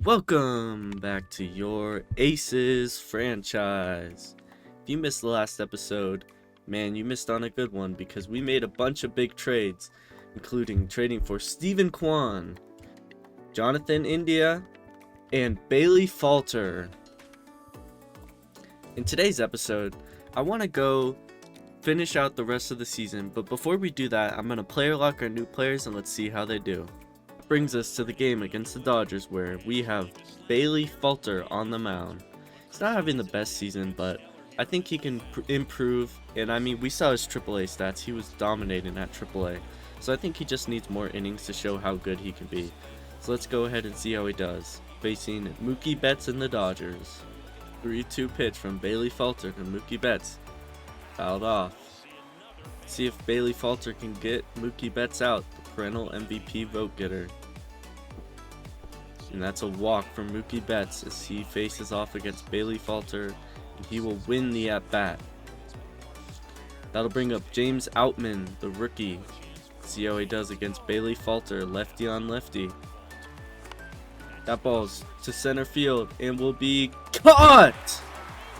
Welcome back to your Aces franchise. If you missed the last episode, man, you missed on a good one because we made a bunch of big trades, including trading for Steven Kwan, Jonathan India, and Bailey Falter. In today's episode, I want to go finish out the rest of the season, but before we do that, I'm going to player lock our new players and let's see how they do. Brings us to the game against the Dodgers where we have Bailey Falter on the mound. He's not having the best season, but I think he can improve, and I mean, we saw his AAA stats. He was dominating at AAA, so I think he just needs more innings to show how good he can be. So let's go ahead and see how he does, facing Mookie Betts and the Dodgers. 3-2 pitch from Bailey Falter to Mookie Betts. Fouled off. See if Bailey Falter can get Mookie Betts out, the perennial MVP vote getter. And that's a walk from Mookie Betts as he faces off against Bailey Falter, and he will win the at-bat. That'll bring up James Outman, the rookie. See how he does against Bailey Falter, lefty on lefty. That ball's to center field and will be caught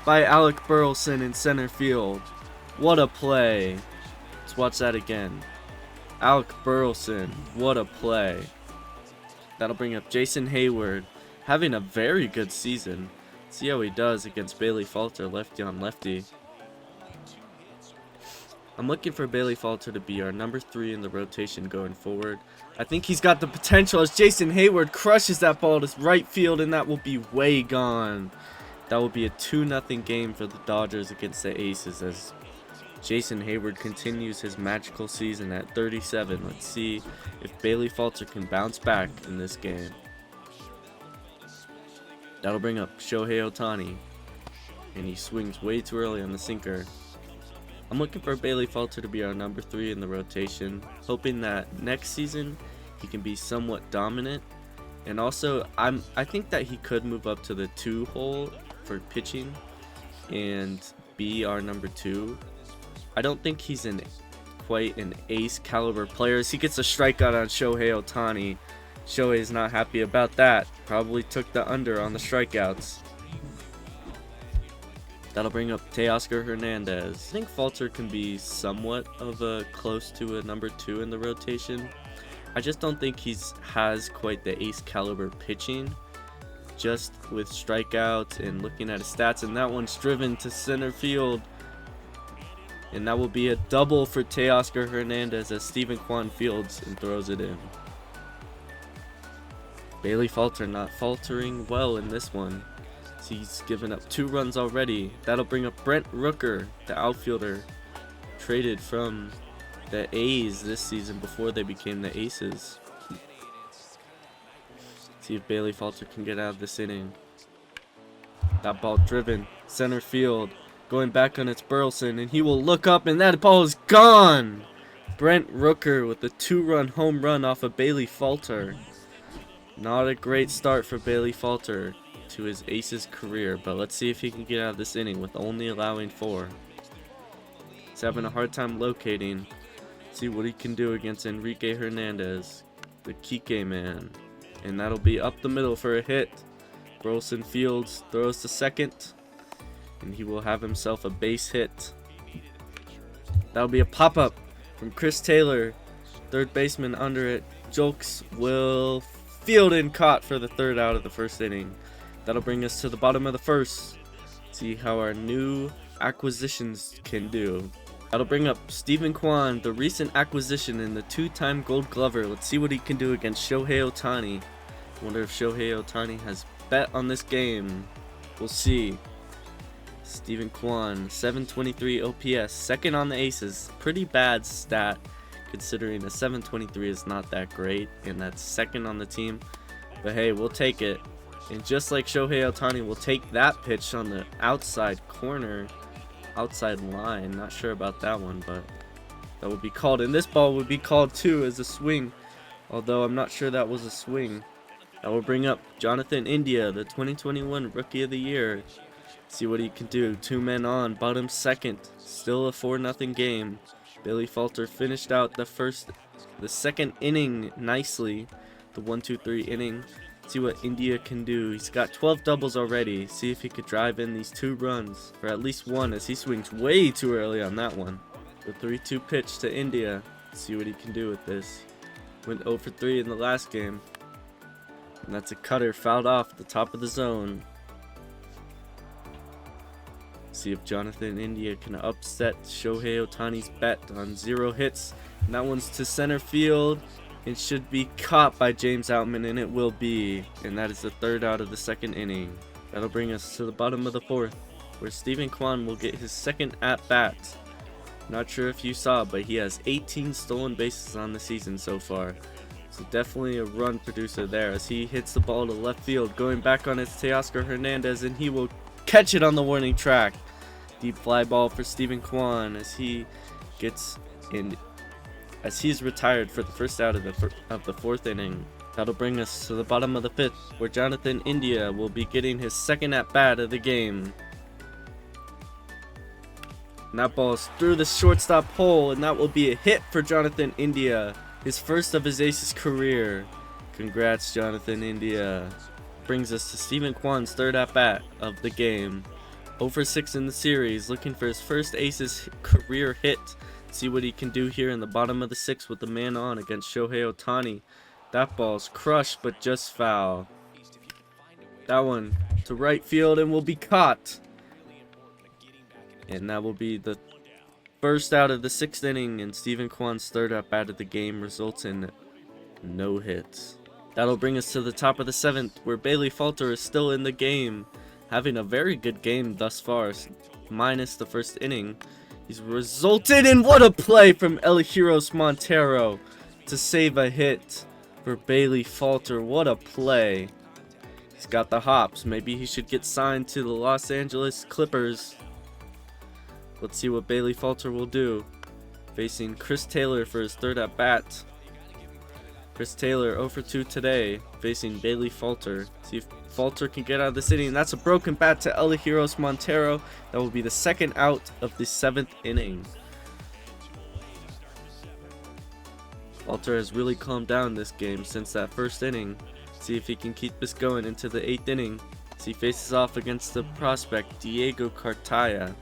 by Alec Burleson in center field. What a play. Let's watch that again. Alec Burleson, what a play. That'll bring up Jason Hayward, having a very good season. See how he does against Bailey Falter, lefty on lefty. I'm looking for Bailey Falter to be our number 3 in the rotation going forward. I think he's got the potential as Jason Hayward crushes that ball to right field, and that will be way gone. That will be a 2-0 game for the Dodgers against the Aces as Jason Hayward continues his magical season at 37. Let's see if Bailey Falter can bounce back in this game. That'll bring up Shohei Ohtani, and he swings way too early on the sinker. I'm looking for Bailey Falter to be our number 3 in the rotation, hoping that next season he can be somewhat dominant. And also, I think that he could move up to the 2 hole for pitching and be our number 2. I don't think he's quite an ace caliber player as he gets a strikeout on Shohei Ohtani. Shohei is not happy about that. Probably took the under on the strikeouts. That'll bring up Teoscar Hernandez. I think Falter can be somewhat of a close to a number 2 in the rotation. I just don't think has quite the ace caliber pitching. Just with strikeouts and looking at his stats, and that one's driven to center field. And that will be a double for Teoscar Hernandez as Steven Kwan fields and throws it in. Bailey Falter not faltering well in this one. He's given up 2 runs already. That'll bring up Brent Rooker, the outfielder, traded from the A's this season before they became the Aces. See if Bailey Falter can get out of this inning. That ball driven, center field. Going back on its Burleson, and he will look up, and that ball is gone. Brent Rooker with a 2-run home run off of Bailey Falter. Not a great start for Bailey Falter to his Aces career, but let's see if he can get out of this inning with only allowing 4. He's having a hard time locating. See what he can do against Enrique Hernandez, the Kike man. And that'll be up the middle for a hit. Burleson fields, throws to second, and he will have himself a base hit. That'll be a pop-up from Chris Taylor, third baseman under it. Jolks will field and caught for the 3rd out of the 1st inning. That'll bring us to the bottom of the 1st. See how our new acquisitions can do. That'll bring up Steven Kwan, the recent acquisition and the 2-time Gold Glover. Let's see what he can do against Shohei Ohtani. Wonder if Shohei Ohtani has bet on this game. We'll see. Steven Kwan, 723 OPS, second on the Aces. Pretty bad stat considering a 723 is not that great, and that's second on the team. But hey, we'll take it. And just like Shohei Ohtani, we'll take that pitch on the outside corner, outside line. Not sure about that one, but that would be called. And this ball would be called too as a swing, although I'm not sure that was a swing. That will bring up Jonathan India, the 2021 Rookie of the Year. See what he can do. 2 men on, bottom 2nd. Still a 4-0 game. Bailey Falter finished out the 2nd inning nicely. The 1-2-3 inning. See what India can do. He's got 12 doubles already. See if he could drive in these 2 runs, or at least 1, as he swings way too early on that one. The 3-2 pitch to India. See what he can do with this. Went 0 for 3 in the last game. And that's a cutter fouled off the top of the zone. See if Jonathan India can upset Shohei Ohtani's bet on 0 hits. And that one's to center field. It should be caught by James Outman, and it will be. And that is the 3rd out of the 2nd inning. That'll bring us to the bottom of the 4th, where Steven Kwan will get his 2nd at-bat. Not sure if you saw, but he has 18 stolen bases on the season so far. So definitely a run producer there, as he hits the ball to left field. Going back on it's Teoscar Hernandez, and he will catch it on the warning track. Deep fly ball for Steven Kwan as he gets in. As he's retired for the first out of the 4th inning. That'll bring us to the bottom of the 5th, where Jonathan India will be getting his 2nd at-bat of the game. And that ball is through the shortstop hole, and that will be a hit for Jonathan India, his first of his Aces career. Congrats, Jonathan India. Brings us to Steven Kwan's 3rd at-bat of the game. 0 for 6 in the series, looking for his first Aces career hit. See what he can do here in the bottom of the 6th with the man on against Shohei Ohtani. That ball's crushed, but just foul. That one to right field and will be caught. And that will be the 1st out of the 6th inning, and Steven Kwan's 3rd at-bat of the game results in no hits. That'll bring us to the top of the 7th, where Bailey Falter is still in the game, having a very good game thus far, minus the 1st inning. He's resulted in what a play from Elihuros Montero to save a hit for Bailey Falter. What a play. He's got the hops. Maybe he should get signed to the Los Angeles Clippers. Let's see what Bailey Falter will do. Facing Chris Taylor for his 3rd at-bat. Chris Taylor 0 for 2 today, facing Bailey Falter. See if Falter can get out of this inning. And that's a broken bat to Elihuros Montero. That will be the 2nd out of the 7th inning. Falter has really calmed down this game since that 1st inning. See if he can keep this going into the 8th inning. As he faces off against the prospect Diego Cartaya.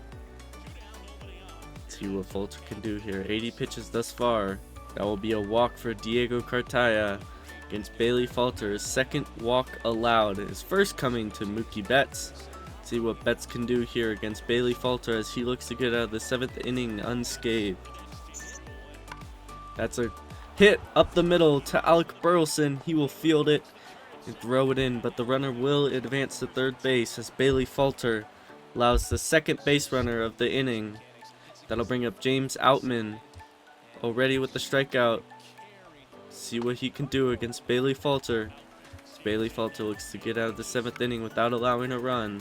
See what Falter can do here. 80 pitches thus far. That will be a walk for Diego Cartaya against Bailey Falter. His 2nd walk allowed. His first coming to Mookie Betts. See what Betts can do here against Bailey Falter as he looks to get out of the 7th inning unscathed. That's a hit up the middle to Alec Burleson. He will field it and throw it in, but the runner will advance to 3rd base as Bailey Falter allows the 2nd base runner of the inning. That'll bring up James Outman. Already with the strikeout. See what he can do against Bailey Falter. As Bailey Falter looks to get out of the 7th inning without allowing a run.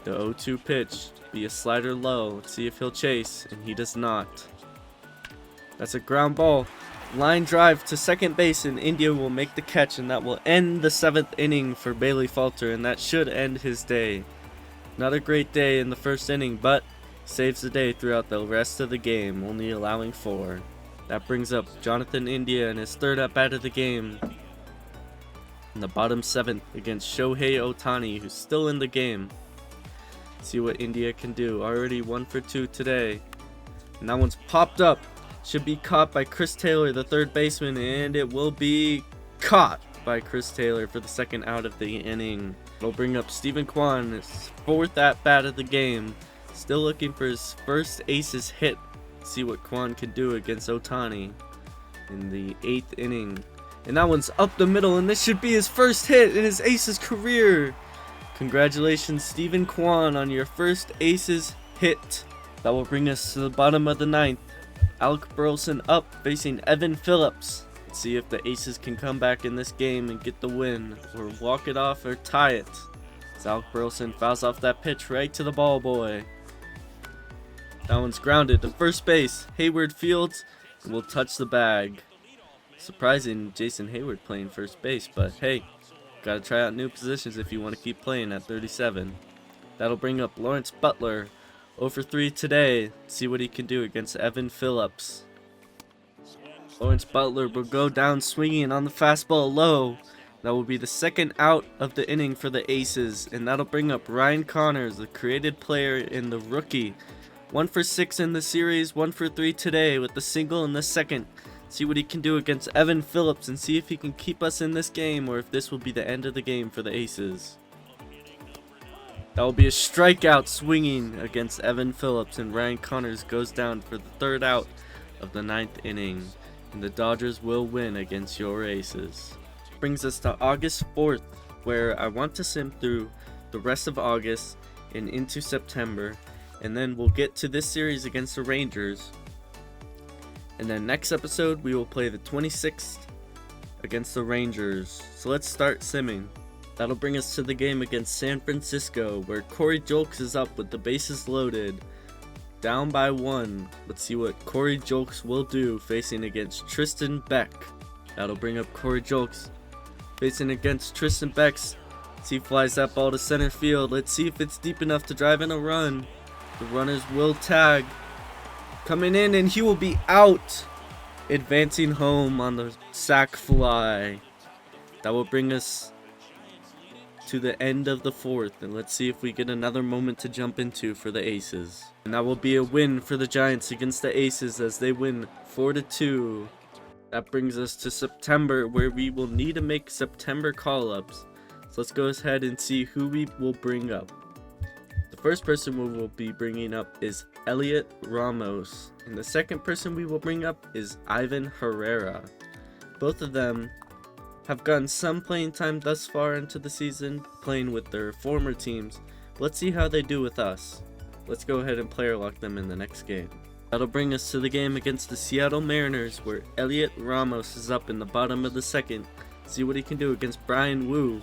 The 0-2 pitch be a slider low. Let's see if he'll chase, and he does not. That's a ground ball. Line drive to 2nd base, and India will make the catch, and that will end the 7th inning for Bailey Falter, and that should end his day. Not a great day in the 1st inning, but saves the day throughout the rest of the game, only allowing 4. That brings up Jonathan India in his 3rd at-bat of the game. In the bottom 7th against Shohei Ohtani, who's still in the game. See what India can do. Already 1 for 2 today. And that one's popped up. Should be caught by Chris Taylor, the 3rd baseman, and it will be caught by Chris Taylor for the 2nd out of the inning. It'll bring up Steven Kwan, his 4th at-bat of the game. Still looking for his first Aces hit. See what Kwan can do against Ohtani in the 8th inning. And that one's up the middle, and this should be his first hit in his Aces career. Congratulations, Steven Kwan, on your first Aces hit. That will bring us to the bottom of the 9th. Alec Burleson up, facing Evan Phillips. Let's see if the Aces can come back in this game and get the win, or walk it off, or tie it. As Alec Burleson fouls off that pitch right to the ball boy. That one's grounded to 1st base. Hayward fields and will touch the bag. Surprising Jason Hayward playing 1st base, but hey, gotta try out new positions if you want to keep playing at 37. That'll bring up Lawrence Butler. 0 for 3 today. See what he can do against Evan Phillips. Lawrence Butler will go down swinging on the fastball low. That will be the second out of the inning for the Aces, and that'll bring up Ryan Connors, the created player and the rookie. 1 for 6 in the series, 1 for 3 today with the single in the second. See what he can do against Evan Phillips and see if he can keep us in this game or if this will be the end of the game for the Aces. That will be a strikeout swinging against Evan Phillips, and Ryan Connors goes down for the third out of the 9th inning, and the Dodgers will win against your Aces. Brings us to August 4th, where I want to sim through the rest of August and into September, and then we'll get to this series against the Rangers. And then next episode we will play the 26th against the Rangers. So let's start simming. That'll bring us to the game against San Francisco, where Corey Julks is up with the bases loaded, down by 1. Let's see what Corey Julks will do facing against Tristan Beck. That'll bring up Corey Julks facing against Tristan Beck. See if he flies that ball to center field. Let's see if it's deep enough to drive in a run. The runners will tag. Coming in, and he will be out. Advancing home on the sac fly. That will bring us to the end of the 4th, and let's see if we get another moment to jump into for the Aces. And that will be a win for the Giants against the Aces as they win 4-2. That brings us to September, where we will need to make September call-ups. So let's go ahead and see who we will bring up. The first person we will be bringing up is Elliot Ramos, and the second person we will bring up is Ivan Herrera. Both of them have gotten some playing time thus far into the season, playing with their former teams. Let's see how they do with us. Let's go ahead and player lock them in the next game. That'll bring us to the game against the Seattle Mariners, where Elliot Ramos is up in the bottom of the 2nd. See what he can do against Brian Wu.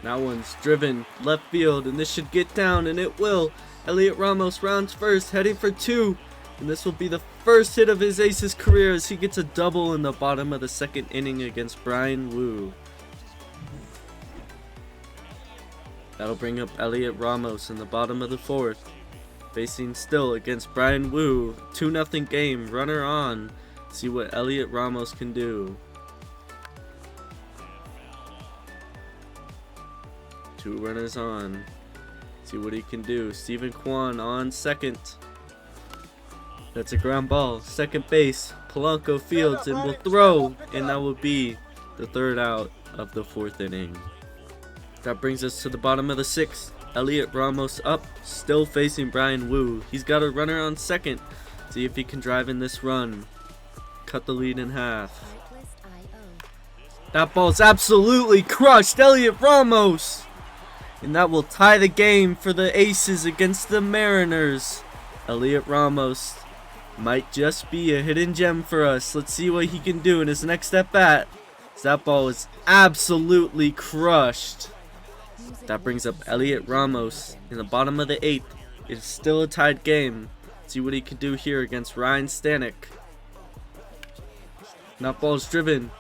That one's driven left field, and this should get down, and it will. Elliot Ramos rounds first, heading for 2. And this will be the first hit of his Aces career as he gets a double in the bottom of the 2nd inning against Brian Wu. That'll bring up Elliot Ramos in the bottom of the 4th. Facing still against Brian Wu. 2-0 game, runner on. See what Elliot Ramos can do. 2 runners on. See what he can do. Steven Kwan on second. That's a ground ball. Second base. Polanco fields and will throw. And that will be the 3rd out of the 4th inning. That brings us to the bottom of the 6th. Elliot Ramos up. Still facing Brian Wu. He's got a runner on second. See if he can drive in this run. Cut the lead in half. That ball's absolutely crushed. Elliot Ramos. And that will tie the game for the Aces against the Mariners. Elliot Ramos might just be a hidden gem for us. Let's see what he can do in his next at bat. That ball is absolutely crushed. That brings up Elliot Ramos in the bottom of the 8th. It's still a tied game. See what he can do here against Ryan Stanek. That ball's driven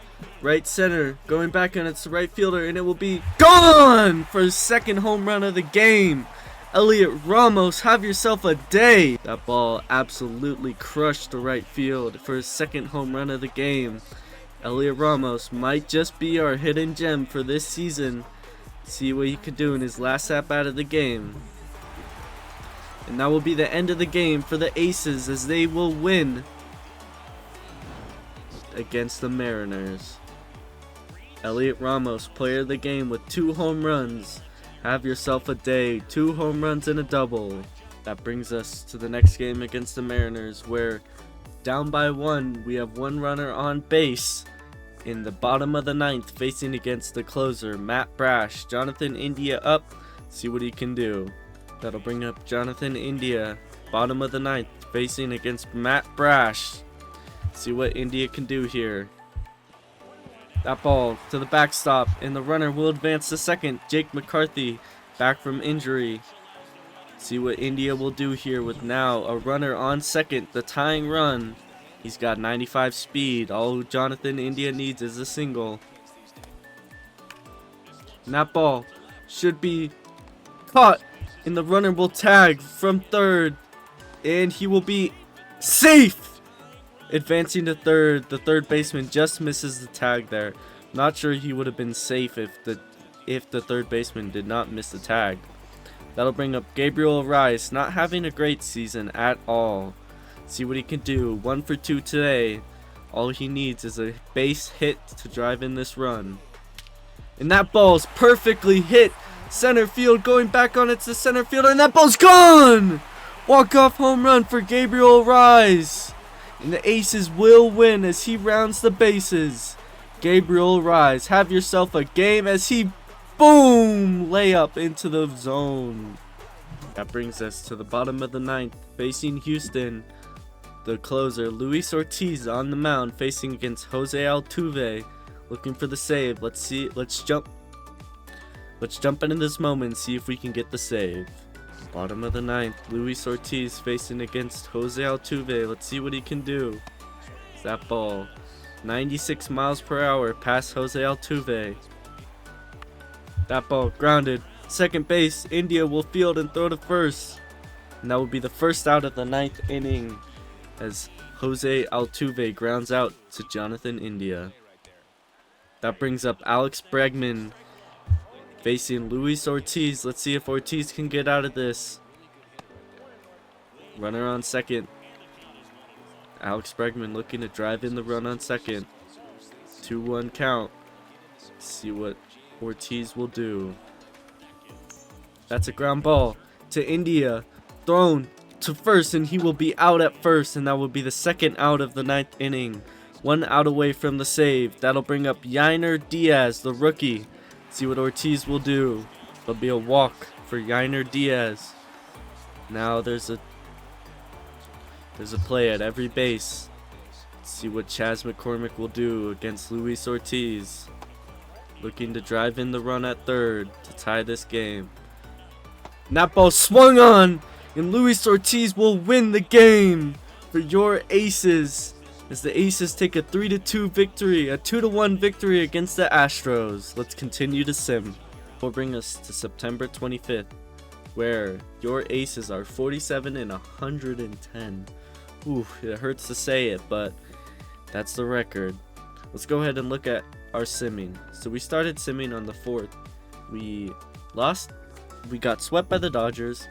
right center, going back on its right fielder, and it will be gone for his 2nd home run of the game. Elliot Ramos, have yourself a day. That ball absolutely crushed the right field for his 2nd home run of the game. Elliot Ramos might just be our hidden gem for this season. See what he could do in his last at-bat of the game. And that will be the end of the game for the Aces as they will win against the Mariners. Elliot Ramos, player of the game with 2 home runs. Have yourself a day. 2 home runs and a double. That brings us to the next game against the Mariners, where down by 1, we have 1 runner on base in the bottom of the 9th, facing against the closer, Matt Brash. Jonathan India up. See what he can do. That'll bring up Jonathan India, bottom of the 9th, facing against Matt Brash. See what India can do here. That ball to the backstop, and the runner will advance to second. Jake McCarthy back from injury. See what India will do here with now a runner on second, the tying run. He's got 95 speed. All Jonathan India needs is a single. And that ball should be caught, and the runner will tag from third, and he will be safe. Advancing to third, the third baseman just misses the tag there. Not sure he would have been safe if the third baseman did not miss the tag. That'll bring up Gabriel Arias, not having a great season at all. See what he can do. 1 for 2 today. All he needs is a base hit to drive in this run. And that ball's perfectly hit. Center field, going back on it to center field, and that ball's gone! Walk-off home run for Gabriel Arias. And the Aces will win as he rounds the bases. Gabriel Arias, have yourself a game as he, boom, layup into the zone. That brings us to the bottom of the ninth, facing Houston. The closer, Luis Ortiz, on the mound, facing against Jose Altuve, looking for the save. Let's jump into this moment and see if we can get the save. Bottom of the ninth, Luis Ortiz facing against Jose Altuve. Let's see what he can do. That ball, 96 miles per hour past Jose Altuve. That ball grounded. Second base, India will field and throw to first. And that will be the first out of the ninth inning as Jose Altuve grounds out to Jonathan India. That brings up Alex Bregman facing Luis Ortiz. Let's see if Ortiz can get out of this. Runner on second. Alex Bregman looking to drive in the run on second. 2-1 count. See what Ortiz will do. That's a ground ball to India. Thrown to first, and he will be out at first, and that will be the second out of the ninth inning. 1 out away from the save. That'll bring up Yainer Diaz, the rookie. See what Ortiz will do. There'll be a walk for Yainer Diaz. Now there's a play at every base. Let's see what Chas McCormick will do against Luis Ortiz. Looking to drive in the run at third to tie this game. And that ball swung on, and Luis Ortiz will win the game for your Aces, as the Aces take a 3-2 victory, a 2-1 victory against the Astros. Let's continue to sim. Will bring us to September 25th, where your Aces are 47 and 110. Ooh, it hurts to say it, but that's the record. Let's go ahead and look at our simming. So we started simming on the 4th. We got swept by the Dodgers.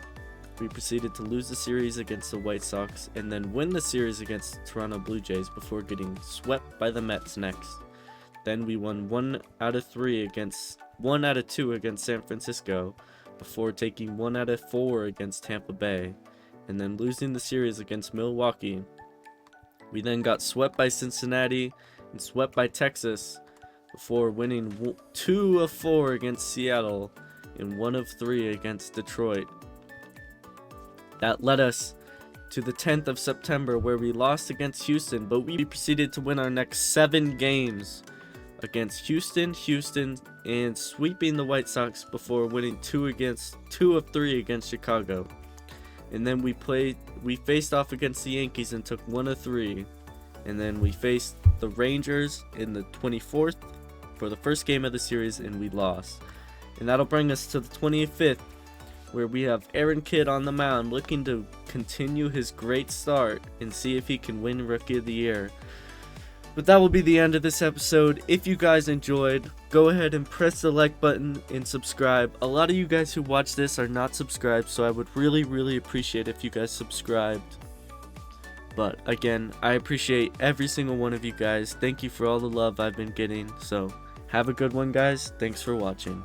We proceeded to lose the series against the White Sox and then win the series against the Toronto Blue Jays before getting swept by the Mets next. Then we won 1 out of 2 against San Francisco before taking 1 out of 4 against Tampa Bay and then losing the series against Milwaukee. We then got swept by Cincinnati and swept by Texas before winning 2 of 4 against Seattle and 1 of 3 against Detroit. That led us to the 10th of September, where we lost against Houston, but we proceeded to win our next 7 games against Houston, and sweeping the White Sox before winning 2 of 3 against Chicago. And then we faced off against the Yankees and took 1 of 3. And then we faced the Rangers in the 24th for the first game of the series, and we lost. And that'll bring us to the 25th, where we have Aaron Kidd on the mound looking to continue his great start and see if he can win Rookie of the Year. But that will be the end of this episode. If you guys enjoyed, go ahead and press the like button and subscribe. A lot of you guys who watch this are not subscribed, so I would really appreciate if you guys subscribed. But again, I appreciate every single one of you guys. Thank you for all the love I've been getting. So have a good one, guys. Thanks for watching.